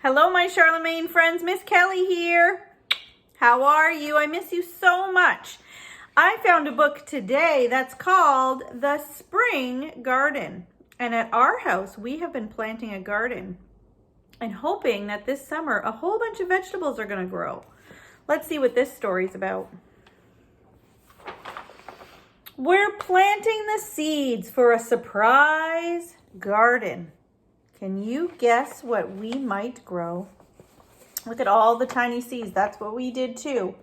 Hello, my Charlemagne friends. Miss Kelly here. How are you? I miss you so much. I found a book today that's called The Spring Garden. And at our house, we have been planting a garden and hoping that this summer a whole bunch of vegetables are going to grow. Let's see what this story's about. We're planting the seeds for a surprise garden. Can you guess what we might grow? Look at all the tiny seeds. That's what we did too.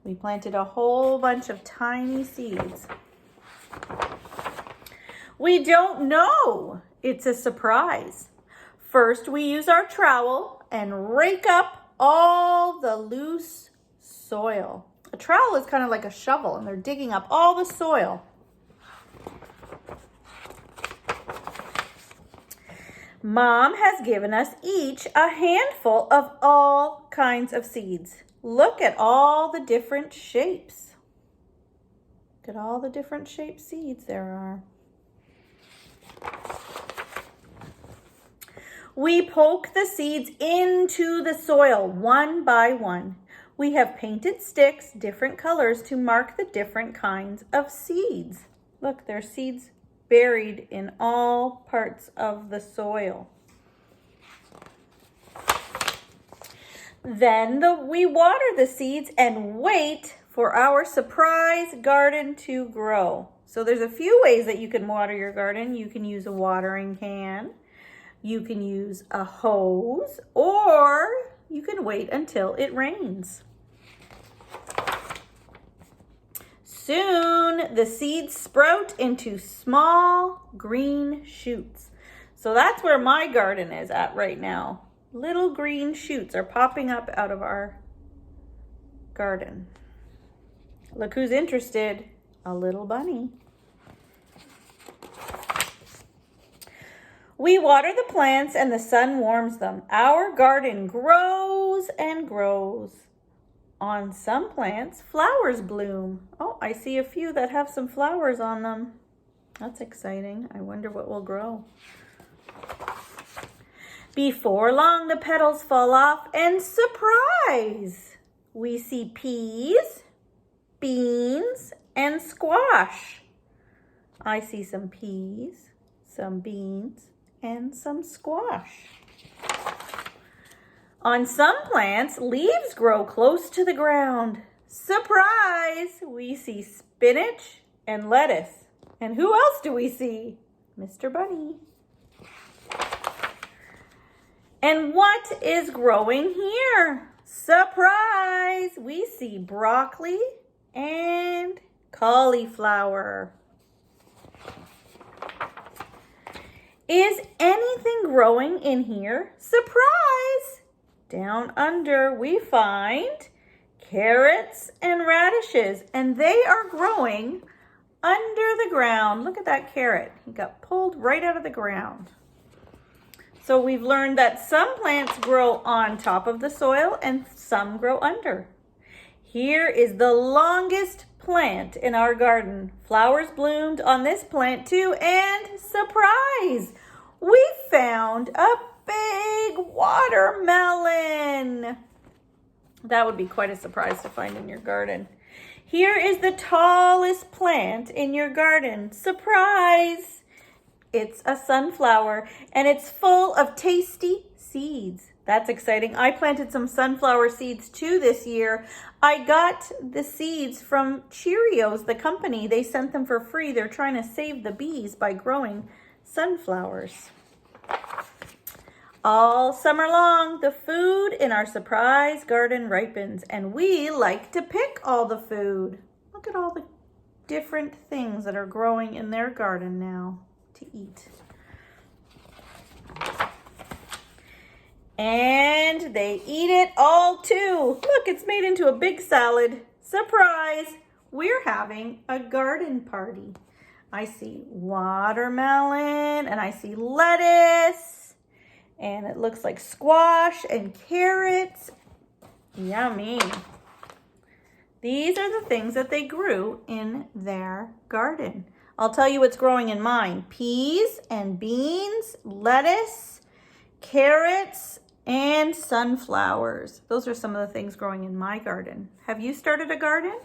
We planted a whole bunch of tiny seeds. We don't know. It's a surprise. First, we use our trowel and rake up all the loose soil. A trowel is kind of like a shovel, and they're digging up all the soil. Mom has given us each a handful of all kinds of seeds. Look at all the different shapes. Look at all the different shaped seeds there are. We poke the seeds into the soil one by one. We have painted sticks, different colors, to mark the different kinds of seeds. Look, there's seeds buried in all parts of the soil. Then we water the seeds and wait for our surprise garden to grow. So there's a few ways that you can water your garden. You can use a watering can, you can use a hose, or you can wait until it rains. Soon the seeds sprout into small green shoots. So that's where my garden is at right now. Little green shoots are popping up out of our garden. Look who's interested, a little bunny. We water the plants and the sun warms them. Our garden grows and grows. On some plants, flowers bloom. Oh, I see a few that have some flowers on them. That's exciting. I wonder what will grow. Before long, the petals fall off, and surprise! We see peas, beans, and squash. I see some peas, some beans, and some squash. On some plants, leaves grow close to the ground. Surprise! We see spinach and lettuce. And who else do we see? Mr. Bunny. And what is growing here? Surprise! We see broccoli and cauliflower. Is anything growing in here? Surprise! Down under we find carrots and radishes, and they are growing under the ground. Look at that carrot. He got pulled right out of the ground. So we've learned that some plants grow on top of the soil and some grow under. Here is the longest plant in our garden. Flowers bloomed on this plant too, and surprise! We found a big watermelon. That would be quite a surprise to find in your garden. Here is the tallest plant in your garden. Surprise! It's a sunflower, and it's full of tasty seeds. That's exciting. I planted some sunflower seeds too this year. I got the seeds from Cheerios, the company. They sent them for free. They're trying to save the bees by growing sunflowers. All summer long, the food in our surprise garden ripens, and we like to pick all the food. Look at all the different things that are growing in their garden now to eat. And they eat it all too. Look, it's made into a big salad. Surprise! We're having a garden party. I see watermelon, and I see lettuce, and it looks like squash and carrots. Yummy. These are the things that they grew in their garden. I'll tell you what's growing in mine. Peas and beans, lettuce, carrots, and sunflowers. Those are some of the things growing in my garden. Have you started a garden?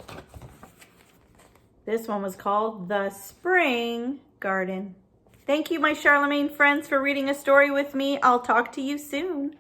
This one was called The Spring Garden. Thank you, my Charlemagne friends, for reading a story with me. I'll talk to you soon.